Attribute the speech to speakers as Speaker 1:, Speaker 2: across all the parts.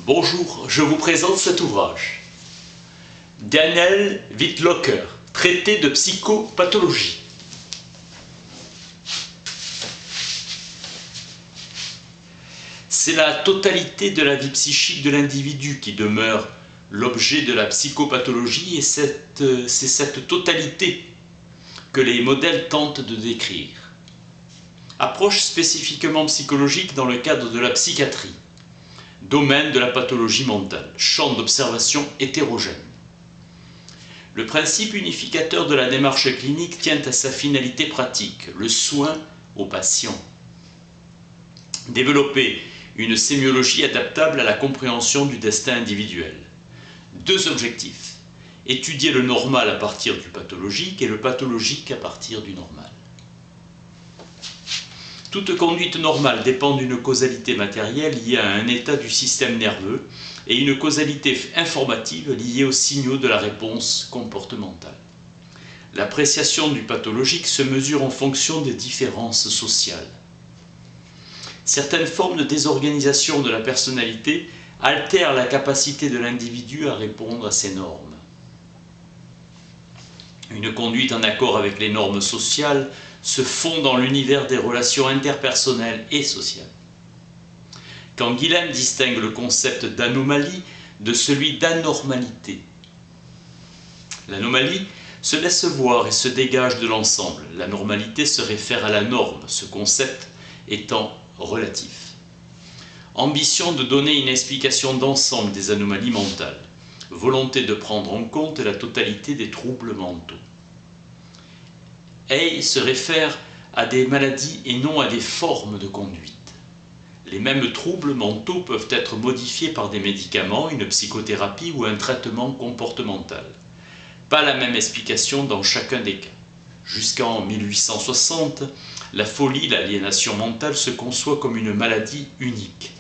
Speaker 1: Bonjour, je vous présente cet ouvrage. Daniel Wittlocker, traité de psychopathologie. C'est la totalité de la vie psychique de l'individu qui demeure l'objet de la psychopathologie et c'est cette totalité que les modèles tentent de décrire. Approche spécifiquement psychologique dans le cadre de la psychiatrie. Domaine de la pathologie mentale, champ d'observation hétérogène. Le principe unificateur de la démarche clinique tient à sa finalité pratique, le soin au patient. Développer une sémiologie adaptable à la compréhension du destin individuel. Deux objectifs, étudier le normal à partir du pathologique et le pathologique à partir du normal. Toute conduite normale dépend d'une causalité matérielle liée à un état du système nerveux et une causalité informative liée aux signaux de la réponse comportementale. L'appréciation du pathologique se mesure en fonction des différences sociales. Certaines formes de désorganisation de la personnalité altèrent la capacité de l'individu à répondre à ces normes. Une conduite en accord avec les normes sociales se fond dans l'univers des relations interpersonnelles et sociales. Quand Guilhem distingue le concept d'anomalie de celui d'anormalité, l'anomalie se laisse voir et se dégage de l'ensemble. La normalité se réfère à la norme, ce concept étant relatif. Ambition de donner une explication d'ensemble des anomalies mentales. Volonté de prendre en compte la totalité des troubles mentaux. Hay se réfère à des maladies et non à des formes de conduite. Les mêmes troubles mentaux peuvent être modifiés par des médicaments, une psychothérapie ou un traitement comportemental. Pas la même explication dans chacun des cas. Jusqu'en 1860, la folie, l'aliénation mentale se conçoit comme une maladie unique,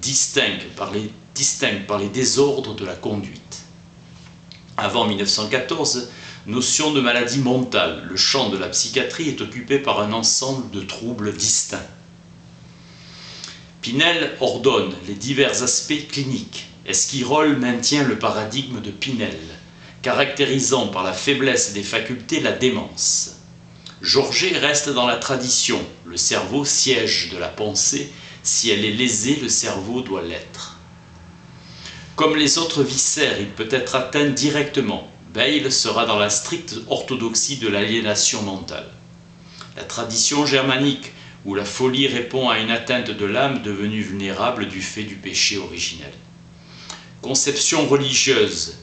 Speaker 1: distincte par les désordres de la conduite. Avant 1914, notion de maladie mentale, le champ de la psychiatrie est occupé par un ensemble de troubles distincts. Pinel ordonne les divers aspects cliniques. Esquirol maintient le paradigme de Pinel, caractérisant par la faiblesse des facultés la démence. Georget reste dans la tradition, le cerveau siège de la pensée, si elle est lésée, le cerveau doit l'être. Comme les autres viscères, il peut être atteint directement. Bale sera dans la stricte orthodoxie de l'aliénation mentale. La tradition germanique, où la folie répond à une atteinte de l'âme devenue vulnérable du fait du péché originel. Conception religieuse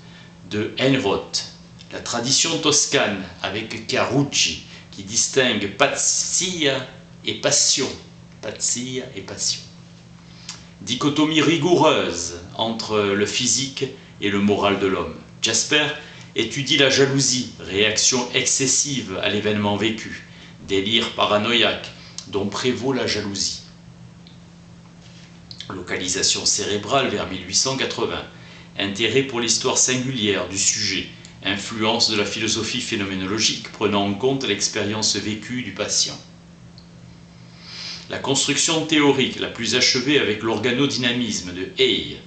Speaker 1: de Henroth. La tradition toscane avec Carucci, qui distingue pazzia et passion. Pazzia et passion. Dichotomie rigoureuse entre le physique et le moral de l'homme. Jasper étudie la jalousie, réaction excessive à l'événement vécu, délire paranoïaque dont prévaut la jalousie. Localisation cérébrale vers 1880, intérêt pour l'histoire singulière du sujet, influence de la philosophie phénoménologique prenant en compte l'expérience vécue du patient. La construction théorique la plus achevée avec l'organodynamisme de Hay,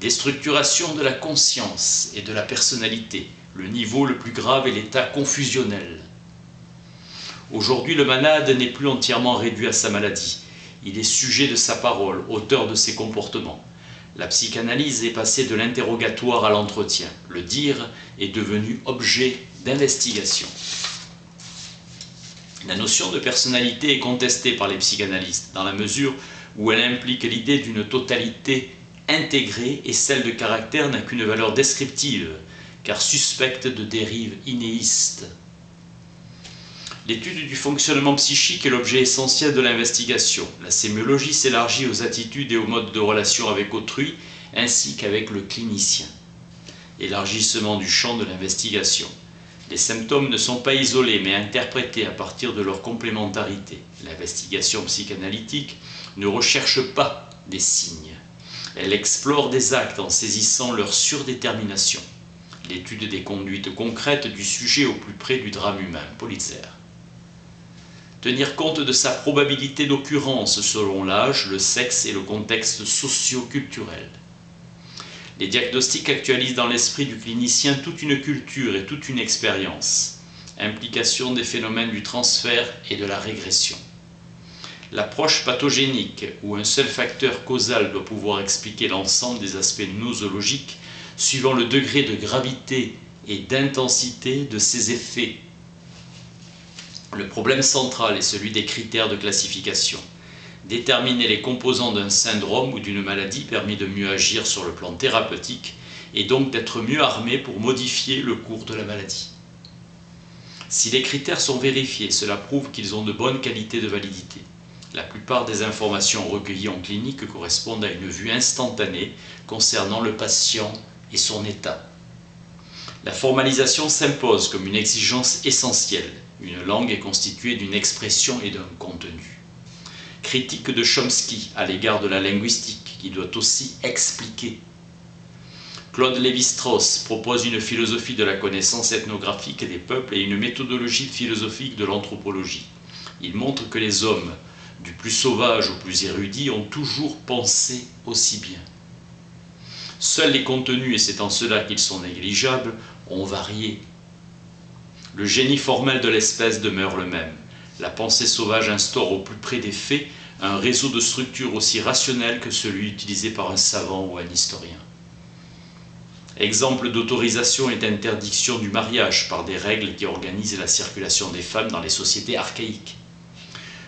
Speaker 1: déstructuration de la conscience et de la personnalité, le niveau le plus grave est l'état confusionnel. Aujourd'hui, le malade n'est plus entièrement réduit à sa maladie. Il est sujet de sa parole, auteur de ses comportements. La psychanalyse est passée de l'interrogatoire à l'entretien. Le dire est devenu objet d'investigation. La notion de personnalité est contestée par les psychanalystes, dans la mesure où elle implique l'idée d'une totalité intégrée et celle de caractère n'a qu'une valeur descriptive, car suspecte de dérives inéistes. L'étude du fonctionnement psychique est l'objet essentiel de l'investigation. La sémiologie s'élargit aux attitudes et aux modes de relation avec autrui, ainsi qu'avec le clinicien. Élargissement du champ de l'investigation. Les symptômes ne sont pas isolés, mais interprétés à partir de leur complémentarité. L'investigation psychanalytique ne recherche pas des signes. Elle explore des actes en saisissant leur surdétermination. L'étude des conduites concrètes du sujet au plus près du drame humain. Politzer. Tenir compte de sa probabilité d'occurrence selon l'âge, le sexe et le contexte socio-culturel. Les diagnostics actualisent dans l'esprit du clinicien toute une culture et toute une expérience. Implication des phénomènes du transfert et de la régression. L'approche pathogénique, où un seul facteur causal doit pouvoir expliquer l'ensemble des aspects nosologiques, suivant le degré de gravité et d'intensité de ses effets. Le problème central est celui des critères de classification. Déterminer les composants d'un syndrome ou d'une maladie permet de mieux agir sur le plan thérapeutique et donc d'être mieux armé pour modifier le cours de la maladie. Si les critères sont vérifiés, cela prouve qu'ils ont de bonnes qualités de validité. La plupart des informations recueillies en clinique correspondent à une vue instantanée concernant le patient et son état. La formalisation s'impose comme une exigence essentielle. Une langue est constituée d'une expression et d'un contenu. Critique de Chomsky à l'égard de la linguistique, qui doit aussi expliquer. Claude Lévi-Strauss propose une philosophie de la connaissance ethnographique des peuples et une méthodologie philosophique de l'anthropologie. Il montre que les hommes, du plus sauvage au plus érudit, ont toujours pensé aussi bien. Seuls les contenus, et c'est en cela qu'ils sont négligeables, ont varié. Le génie formel de l'espèce demeure le même. La pensée sauvage instaure au plus près des faits un réseau de structures aussi rationnel que celui utilisé par un savant ou un historien. Exemple d'autorisation et d'interdiction du mariage par des règles qui organisent la circulation des femmes dans les sociétés archaïques.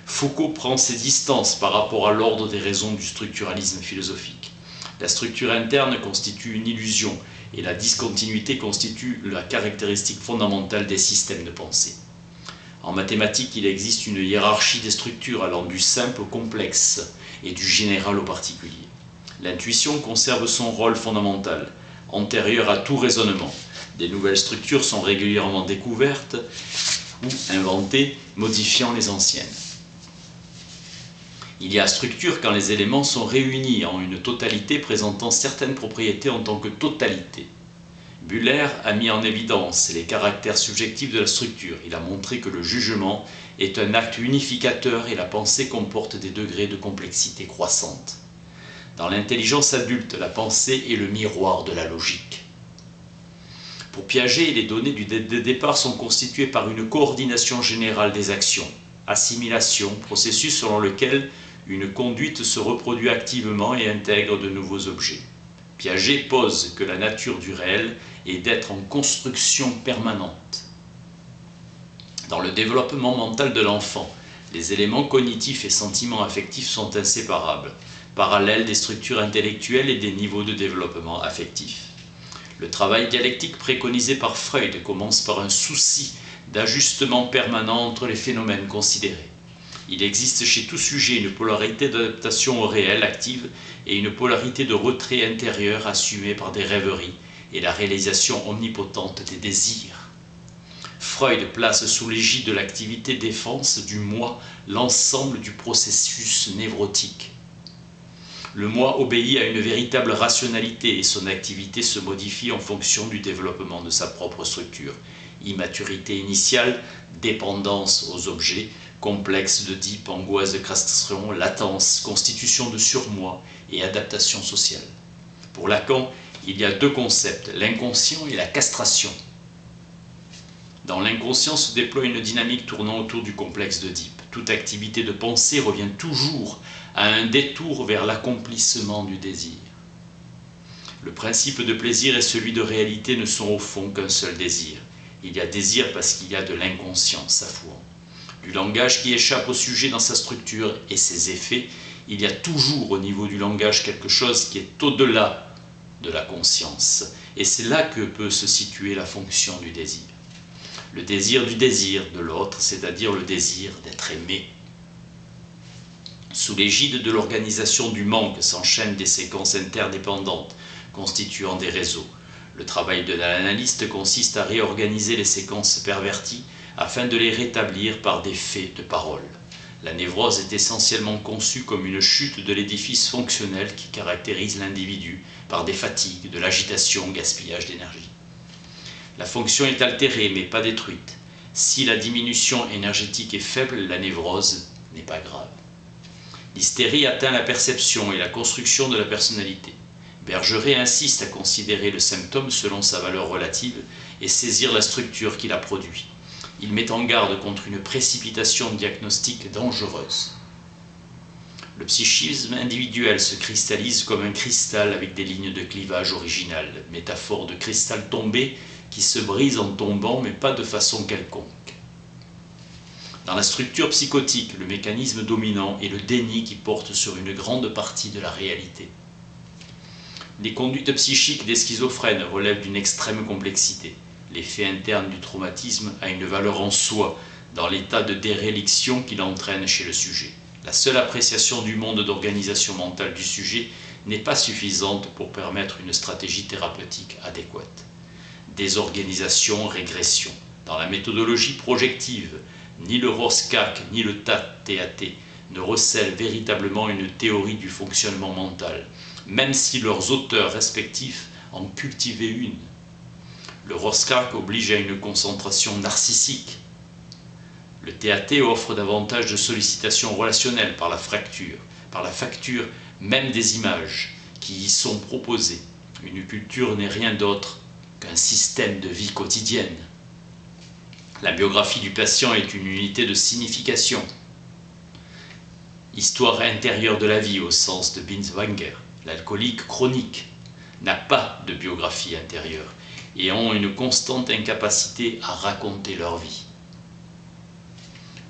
Speaker 1: Foucault prend ses distances par rapport à l'ordre des raisons du structuralisme philosophique. La structure interne constitue une illusion et la discontinuité constitue la caractéristique fondamentale des systèmes de pensée. En mathématiques, il existe une hiérarchie des structures allant du simple au complexe et du général au particulier. L'intuition conserve son rôle fondamental, antérieur à tout raisonnement. Des nouvelles structures sont régulièrement découvertes ou inventées, modifiant les anciennes. Il y a structure quand les éléments sont réunis en une totalité présentant certaines propriétés en tant que totalité. Buller a mis en évidence les caractères subjectifs de la structure. Il a montré que le jugement est un acte unificateur et la pensée comporte des degrés de complexité croissante. Dans l'intelligence adulte, la pensée est le miroir de la logique. Pour Piaget, les données de départ sont constituées par une coordination générale des actions, assimilation, processus selon lequel une conduite se reproduit activement et intègre de nouveaux objets. Piaget pose que la nature du réel est d'être en construction permanente. Dans le développement mental de l'enfant, les éléments cognitifs et sentiments affectifs sont inséparables, parallèles des structures intellectuelles et des niveaux de développement affectif. Le travail dialectique préconisé par Freud commence par un souci d'ajustement permanent entre les phénomènes considérés. Il existe chez tout sujet une polarité d'adaptation au réel active et une polarité de retrait intérieur assumée par des rêveries et la réalisation omnipotente des désirs. Freud place sous l'égide de l'activité défense du moi l'ensemble du processus névrotique. Le moi obéit à une véritable rationalité et son activité se modifie en fonction du développement de sa propre structure. Immaturité initiale, dépendance aux objets, complexe d'Oedipe, angoisse de castration, latence, constitution de surmoi et adaptation sociale. Pour Lacan, il y a deux concepts, l'inconscient et la castration. Dans l'inconscient se déploie une dynamique tournant autour du complexe d'Oedipe. Toute activité de pensée revient toujours à un détour vers l'accomplissement du désir. Le principe de plaisir et celui de réalité ne sont au fond qu'un seul désir. Il y a désir parce qu'il y a de l'inconscient s'affouant. Du langage qui échappe au sujet dans sa structure et ses effets, il y a toujours au niveau du langage quelque chose qui est au-delà de la conscience. Et c'est là que peut se situer la fonction du désir. Le désir du désir de l'autre, c'est-à-dire le désir d'être aimé. Sous l'égide de l'organisation du manque s'enchaînent des séquences interdépendantes, constituant des réseaux. Le travail de l'analyste consiste à réorganiser les séquences perverties afin de les rétablir par des faits de parole. La névrose est essentiellement conçue comme une chute de l'édifice fonctionnel qui caractérise l'individu par des fatigues, de l'agitation, gaspillage d'énergie. La fonction est altérée mais pas détruite. Si la diminution énergétique est faible, la névrose n'est pas grave. L'hystérie atteint la perception et la construction de la personnalité. Bergeret insiste à considérer le symptôme selon sa valeur relative et saisir la structure qui l'a produit. Il met en garde contre une précipitation diagnostique dangereuse. Le psychisme individuel se cristallise comme un cristal avec des lignes de clivage originales, métaphore de cristal tombé qui se brise en tombant mais pas de façon quelconque. Dans la structure psychotique, le mécanisme dominant est le déni qui porte sur une grande partie de la réalité. Les conduites psychiques des schizophrènes relèvent d'une extrême complexité. L'effet interne du traumatisme a une valeur en soi, dans l'état de déréliction qu'il entraîne chez le sujet. La seule appréciation du monde d'organisation mentale du sujet n'est pas suffisante pour permettre une stratégie thérapeutique adéquate. Désorganisation, régression. Dans la méthodologie projective, ni le Rorschach ni le TAT ne recèlent véritablement une théorie du fonctionnement mental, même si leurs auteurs respectifs en cultivaient une. Le Rorschach oblige à une concentration narcissique. Le TAT offre davantage de sollicitations relationnelles par la facture même des images qui y sont proposées. Une culture n'est rien d'autre qu'un système de vie quotidienne. La biographie du patient est une unité de signification. Histoire intérieure de la vie au sens de Binswanger. L'alcoolique chronique n'a pas de biographie intérieure et ont une constante incapacité à raconter leur vie.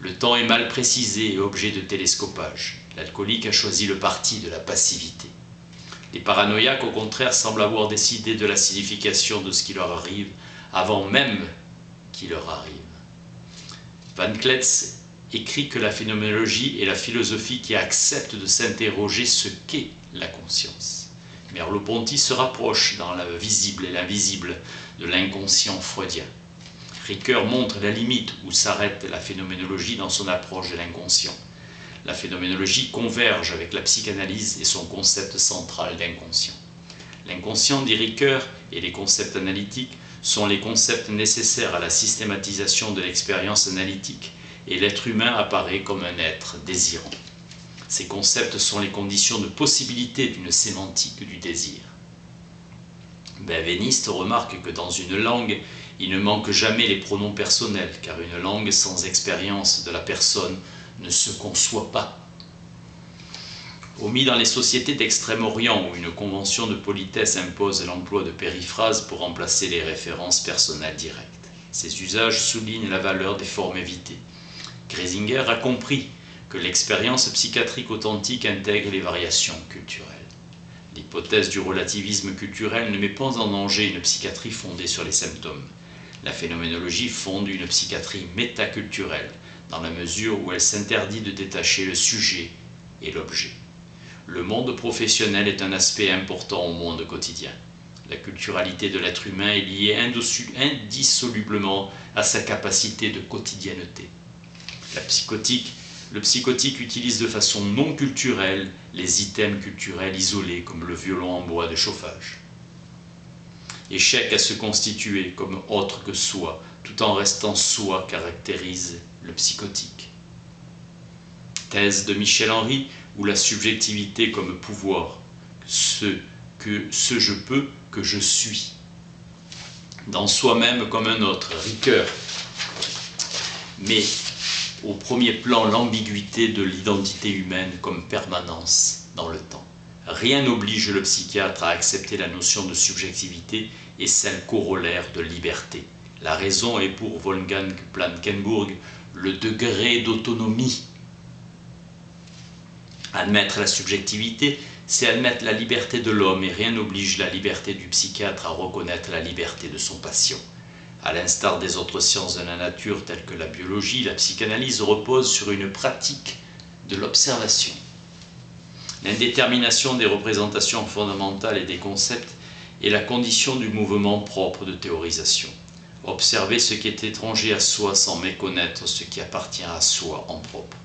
Speaker 1: Le temps est mal précisé et objet de télescopage. L'alcoolique a choisi le parti de la passivité. Les paranoïaques, au contraire, semblent avoir décidé de la signification de ce qui leur arrive avant même qu'il leur arrive. Van Kletz écrit que la phénoménologie est la philosophie qui accepte de s'interroger ce qu'est la conscience. Merleau-Ponty se rapproche dans le visible et l'invisible de l'inconscient freudien. Ricoeur montre la limite où s'arrête la phénoménologie dans son approche de l'inconscient. La phénoménologie converge avec la psychanalyse et son concept central d'inconscient. L'inconscient, dit Ricoeur, et les concepts analytiques sont les concepts nécessaires à la systématisation de l'expérience analytique, et l'être humain apparaît comme un être désirant. Ces concepts sont les conditions de possibilité d'une sémantique du désir. Benveniste remarque que dans une langue, il ne manque jamais les pronoms personnels, car une langue sans expérience de la personne ne se conçoit pas. Omis dans les sociétés d'Extrême-Orient où une convention de politesse impose l'emploi de périphrases pour remplacer les références personnelles directes. Ces usages soulignent la valeur des formes évitées. Gresinger a compris que l'expérience psychiatrique authentique intègre les variations culturelles. L'hypothèse du relativisme culturel ne met pas en danger une psychiatrie fondée sur les symptômes. La phénoménologie fonde une psychiatrie métaculturelle, dans la mesure où elle s'interdit de détacher le sujet et l'objet. Le monde professionnel est un aspect important au monde quotidien. La culturalité de l'être humain est liée indissolublement à sa capacité de quotidienneté. Le psychotique utilise de façon non culturelle les items culturels isolés comme le violon en bois de chauffage. Échec à se constituer comme autre que soi, tout en restant soi, caractérise le psychotique. Thèse de Michel Henry, où la subjectivité comme pouvoir, ce je peux que je suis. Dans soi-même comme un autre, Ricoeur. Mais au premier plan, l'ambiguïté de l'identité humaine comme permanence dans le temps. Rien n'oblige le psychiatre à accepter la notion de subjectivité et celle corollaire de liberté. La raison est pour Wolfgang Plankenburg le degré d'autonomie. Admettre la subjectivité, c'est admettre la liberté de l'homme et rien n'oblige la liberté du psychiatre à reconnaître la liberté de son patient. À l'instar des autres sciences de la nature telles que la biologie, la psychanalyse repose sur une pratique de l'observation. L'indétermination des représentations fondamentales et des concepts est la condition du mouvement propre de théorisation. Observer ce qui est étranger à soi sans méconnaître ce qui appartient à soi en propre.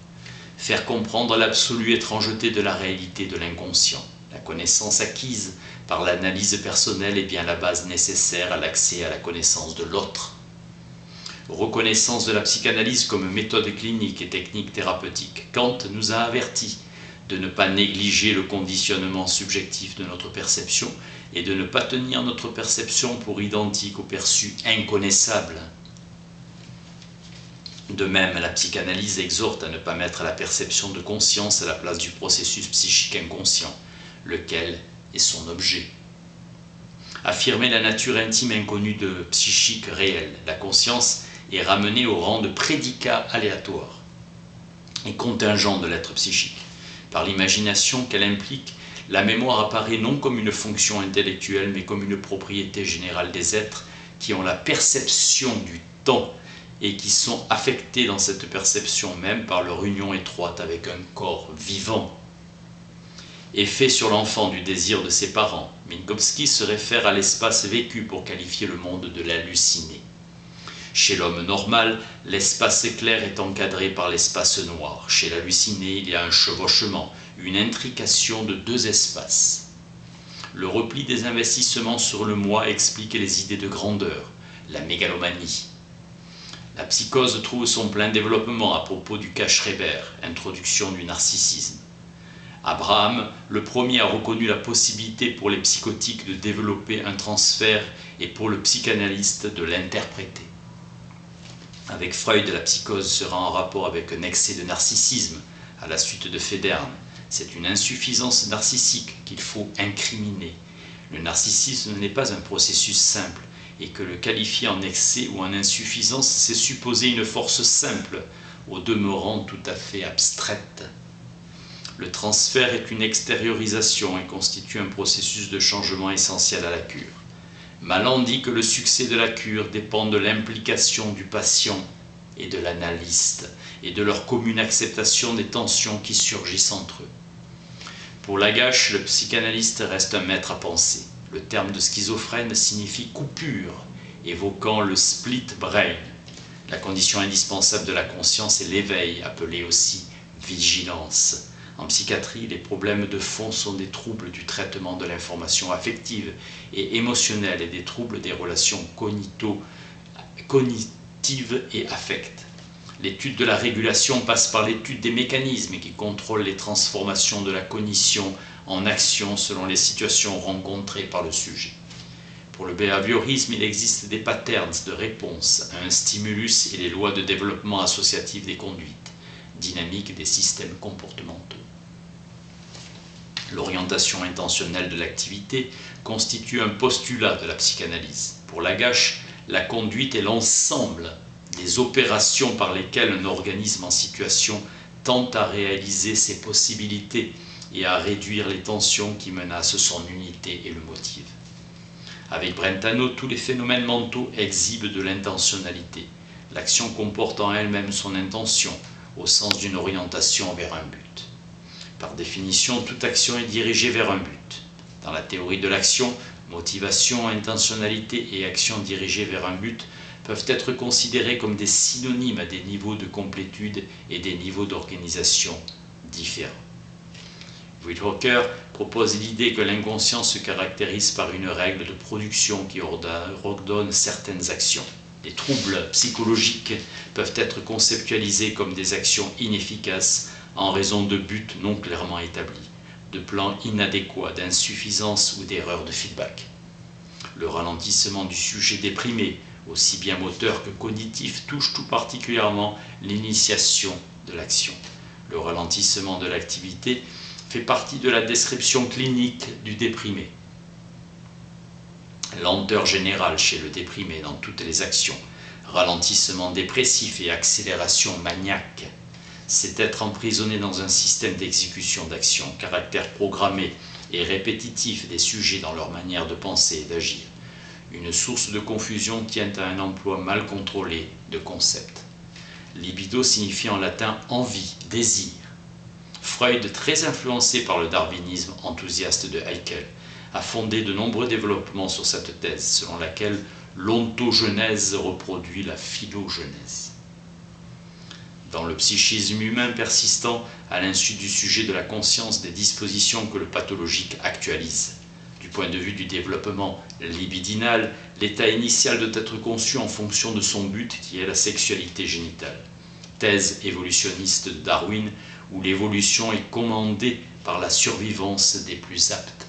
Speaker 1: Faire comprendre l'absolue étrangeté de la réalité de l'inconscient. La connaissance acquise par l'analyse personnelle est bien la base nécessaire à l'accès à la connaissance de l'autre. Reconnaissance de la psychanalyse comme méthode clinique et technique thérapeutique. Kant nous a avertis de ne pas négliger le conditionnement subjectif de notre perception et de ne pas tenir notre perception pour identique au perçu inconnaissable. De même, la psychanalyse exhorte à ne pas mettre la perception de conscience à la place du processus psychique inconscient, lequel est son objet. Affirmer la nature intime inconnue de psychique réel, la conscience est ramenée au rang de prédicat aléatoire et contingent de l'être psychique. Par l'imagination qu'elle implique, la mémoire apparaît non comme une fonction intellectuelle, mais comme une propriété générale des êtres qui ont la perception du temps et qui sont affectés dans cette perception même par leur union étroite avec un corps vivant. Effet sur l'enfant du désir de ses parents, Minkowski se réfère à l'espace vécu pour qualifier le monde de l'halluciné. Chez l'homme normal, l'espace clair est encadré par l'espace noir. Chez l'halluciné, il y a un chevauchement, une intrication de deux espaces. Le repli des investissements sur le moi explique les idées de grandeur, la mégalomanie. La psychose trouve son plein développement à propos du cas Schreber, introduction du narcissisme. Abraham, le premier, a reconnu la possibilité pour les psychotiques de développer un transfert et pour le psychanalyste de l'interpréter. Avec Freud, la psychose sera en rapport avec un excès de narcissisme à la suite de Federn. C'est une insuffisance narcissique qu'il faut incriminer. Le narcissisme n'est pas un processus simple et que le qualifier en excès ou en insuffisance, c'est supposer une force simple, au demeurant tout à fait abstraite. Le transfert est une extériorisation et constitue un processus de changement essentiel à la cure. Malan dit que le succès de la cure dépend de l'implication du patient et de l'analyste et de leur commune acceptation des tensions qui surgissent entre eux. Pour Lagache, le psychanalyste reste un maître à penser. Le terme de schizophrène signifie coupure, évoquant le split brain. La condition indispensable de la conscience est l'éveil, appelé aussi vigilance. En psychiatrie, les problèmes de fond sont des troubles du traitement de l'information affective et émotionnelle et des troubles des relations cognitives et affectes. L'étude de la régulation passe par l'étude des mécanismes qui contrôlent les transformations de la cognition en action selon les situations rencontrées par le sujet. Pour le behaviorisme, il existe des patterns de réponse à un stimulus et les lois de développement associatif des conduites, dynamique des systèmes comportementaux. L'orientation intentionnelle de l'activité constitue un postulat de la psychanalyse. Pour Lagache, la conduite est l'ensemble des opérations par lesquelles un organisme en situation tente à réaliser ses possibilités et à réduire les tensions qui menacent son unité et le motivent. Avec Brentano, tous les phénomènes mentaux exhibent de l'intentionnalité. L'action comporte en elle-même son intention, au sens d'une orientation vers un but. Par définition, toute action est dirigée vers un but. Dans la théorie de l'action, motivation, intentionnalité et action dirigée vers un but peuvent être considérées comme des synonymes à des niveaux de complétude et des niveaux d'organisation différents. Whitaker propose l'idée que l'inconscient se caractérise par une règle de production qui ordonne certaines actions. Les troubles psychologiques peuvent être conceptualisés comme des actions inefficaces en raison de buts non clairement établis, de plans inadéquats, d'insuffisance ou d'erreurs de feedback. Le ralentissement du sujet déprimé, aussi bien moteur que cognitif, touche tout particulièrement l'initiation de l'action. Le ralentissement de l'activité fait partie de la description clinique du déprimé. Lenteur générale chez le déprimé dans toutes les actions, ralentissement dépressif et accélération maniaque. C'est être emprisonné dans un système d'exécution d'actions, caractère programmé et répétitif des sujets dans leur manière de penser et d'agir. Une source de confusion tient à un emploi mal contrôlé de concepts. Libido signifie en latin envie, désir. Freud, très influencé par le darwinisme enthousiaste de Haeckel, a fondé de nombreux développements sur cette thèse, selon laquelle l'ontogenèse reproduit la philogenèse. Dans le psychisme humain persistant, à l'insu du sujet de la conscience, des dispositions que le pathologique actualise. Du point de vue du développement libidinal, l'état initial doit être conçu en fonction de son but qui est la sexualité génitale. Thèse évolutionniste de Darwin, où l'évolution est commandée par la survivance des plus aptes.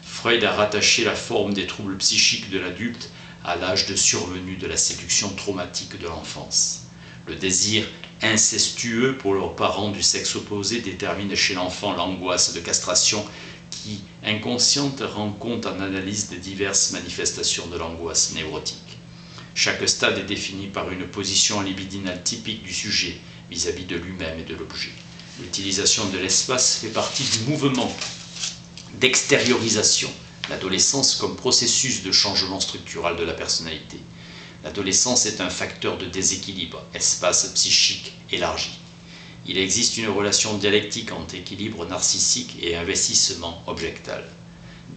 Speaker 1: Freud a rattaché la forme des troubles psychiques de l'adulte à l'âge de survenue de la séduction traumatique de l'enfance. Le désir incestueux pour leurs parents du sexe opposé détermine chez l'enfant l'angoisse de castration qui, inconsciente, rend compte en analyse des diverses manifestations de l'angoisse névrotique. Chaque stade est défini par une position libidinale typique du sujet vis-à-vis de lui-même et de l'objet. L'utilisation de l'espace fait partie du mouvement d'extériorisation, l'adolescence comme processus de changement structural de la personnalité. L'adolescence est un facteur de déséquilibre, espace psychique élargi. Il existe une relation dialectique entre équilibre narcissique et investissement objectal.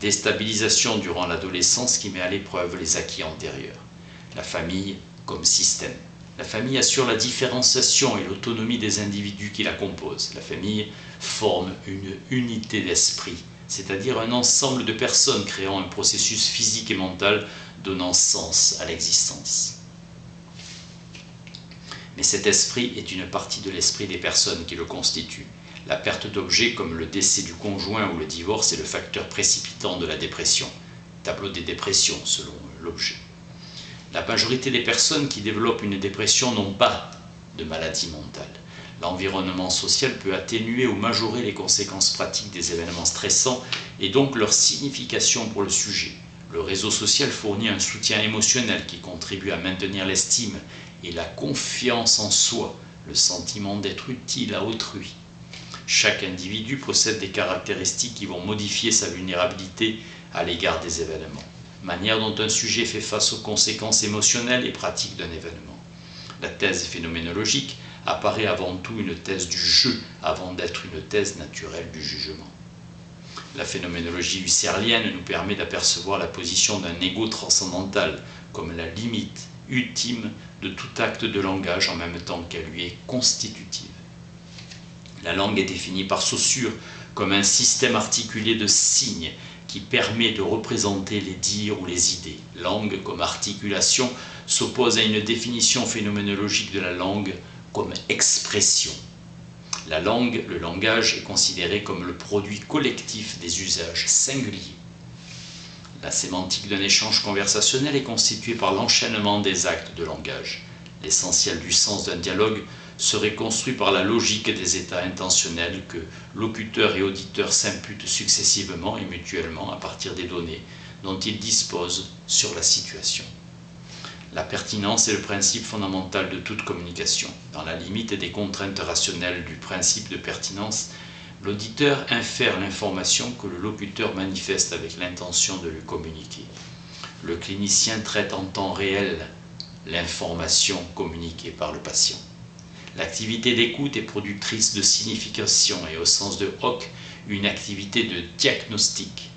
Speaker 1: Déstabilisation durant l'adolescence qui met à l'épreuve les acquis antérieurs. La famille comme système. La famille assure la différenciation et l'autonomie des individus qui la composent. La famille forme une unité d'esprit, c'est-à-dire un ensemble de personnes créant un processus physique et mental donnant sens à l'existence. Mais cet esprit est une partie de l'esprit des personnes qui le constituent. La perte d'objets comme le décès du conjoint ou le divorce est le facteur précipitant de la dépression. Tableau des dépressions selon l'objet. La majorité des personnes qui développent une dépression n'ont pas de maladie mentale. L'environnement social peut atténuer ou majorer les conséquences pratiques des événements stressants et donc leur signification pour le sujet. Le réseau social fournit un soutien émotionnel qui contribue à maintenir l'estime et la confiance en soi, le sentiment d'être utile à autrui. Chaque individu possède des caractéristiques qui vont modifier sa vulnérabilité à l'égard des événements. Manière dont un sujet fait face aux conséquences émotionnelles et pratiques d'un événement. La thèse phénoménologique apparaît avant tout une thèse du jeu avant d'être une thèse naturelle du jugement. La phénoménologie husserlienne nous permet d'apercevoir la position d'un ego transcendantal comme la limite ultime de tout acte de langage en même temps qu'elle lui est constitutive. La langue est définie par Saussure comme un système articulé de signes qui permet de représenter les dires ou les idées. Langue comme articulation s'oppose à une définition phénoménologique de la langue comme expression. La langue, le langage, est considéré comme le produit collectif des usages singuliers. La sémantique d'un échange conversationnel est constituée par l'enchaînement des actes de langage. L'essentiel du sens d'un dialogue serait construit par la logique des états intentionnels que locuteurs et auditeurs s'imputent successivement et mutuellement à partir des données dont ils disposent sur la situation. La pertinence est le principe fondamental de toute communication. Dans la limite des contraintes rationnelles du principe de pertinence, l'auditeur infère l'information que le locuteur manifeste avec l'intention de lui communiquer. Le clinicien traite en temps réel l'information communiquée par le patient. L'activité d'écoute est productrice de signification et au sens de Hock, une activité de diagnostic.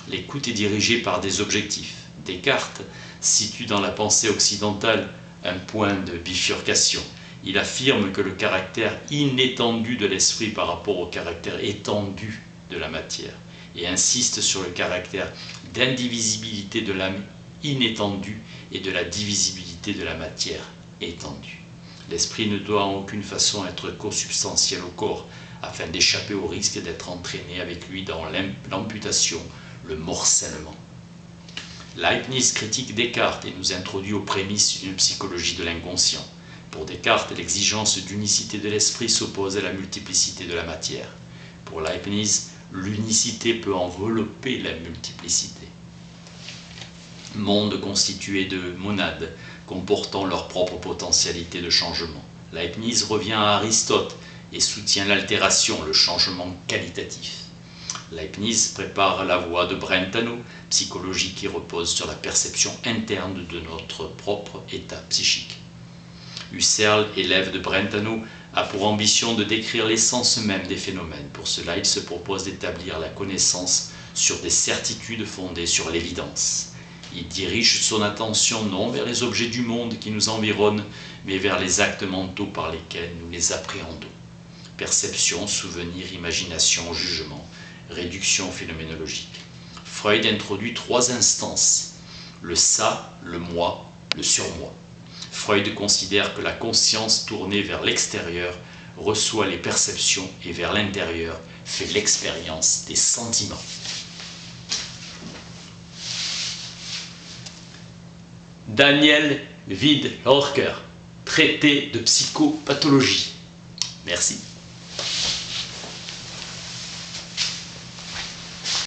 Speaker 1: L'écoute est dirigée par des objectifs. Descartes situe dans la pensée occidentale un point de bifurcation. Il affirme que le caractère inétendu de l'esprit par rapport au caractère étendu de la matière et insiste sur le caractère d'indivisibilité de l'âme inétendue et de la divisibilité de la matière étendue. L'esprit ne doit en aucune façon être consubstantiel au corps afin d'échapper au risque d'être entraîné avec lui dans l'amputation, le morcellement. Leibniz critique Descartes et nous introduit aux prémices d'une psychologie de l'inconscient. Pour Descartes, l'exigence d'unicité de l'esprit s'oppose à la multiplicité de la matière. Pour Leibniz, l'unicité peut envelopper la multiplicité. Monde constitué de monades, comportant leur propre potentialité de changement. Leibniz revient à Aristote et soutient l'altération, le changement qualitatif. Leibniz prépare la voie de Brentano, psychologie qui repose sur la perception interne de notre propre état psychique. Husserl, élève de Brentano, a pour ambition de décrire l'essence même des phénomènes. Pour cela, il se propose d'établir la connaissance sur des certitudes fondées sur l'évidence. Il dirige son attention non vers les objets du monde qui nous environnent, mais vers les actes mentaux par lesquels nous les appréhendons. Perception, souvenir, imagination, jugement, réduction phénoménologique. Freud introduit 3 instances, le ça, le moi, le surmoi. Freud considère que la conscience tournée vers l'extérieur reçoit les perceptions et vers l'intérieur fait l'expérience des sentiments. Daniel Wiedlorker, traité de psychopathologie. Merci.